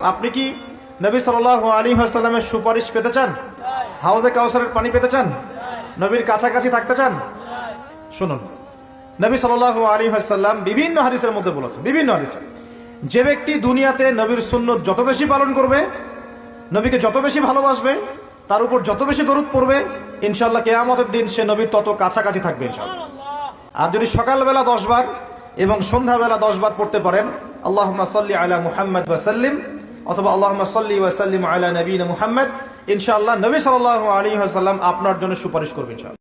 আপনি কি নবী সাল্লাল্লাহু আলাইহি ওয়াসাল্লামের সুপারিশ পেতে চান? হাউজে কাউসারের পানি পেতে চান? নবীর কাছাকাছি থাকতে চান? শুনুন, নবী সাল্লাল্লাহু আলাইহি ওয়াসাল্লাম বিভিন্ন হাদিসের মধ্যে বলেছেন, বিভিন্ন হাদিসে, যে ব্যক্তি দুনিয়াতে নবীর সুন্নত যত বেশি পালন করবে, নবীকে যত বেশি ভালোবাসবে, তার উপর যত বেশি দরুদ পড়বে, ইনশাআল্লাহ কিয়ামতের দিন সে নবীর তত কাছাকাছি থাকবে ইনশাআল্লাহ। আর যদি সকালবেলা 10 বার এবং সন্ধ্যাবেলা 10 বার পড়তে পারেন, আল্লাহুম্মা সাল্লি আলা মুহাম্মাদ ওয়া সাল্লিম, অথবা আল্লাহুম্মা সাল্লি ওয়া সাল্লিম আলা নবিয়িনা মুহাম্মদ, ইনশাআল্লাহ নবী সাল্লাল্লাহু আলাইহি ওয়াসাল্লাম আপনার জন্য সুপারিশ করবেন ইনশাআল্লাহ।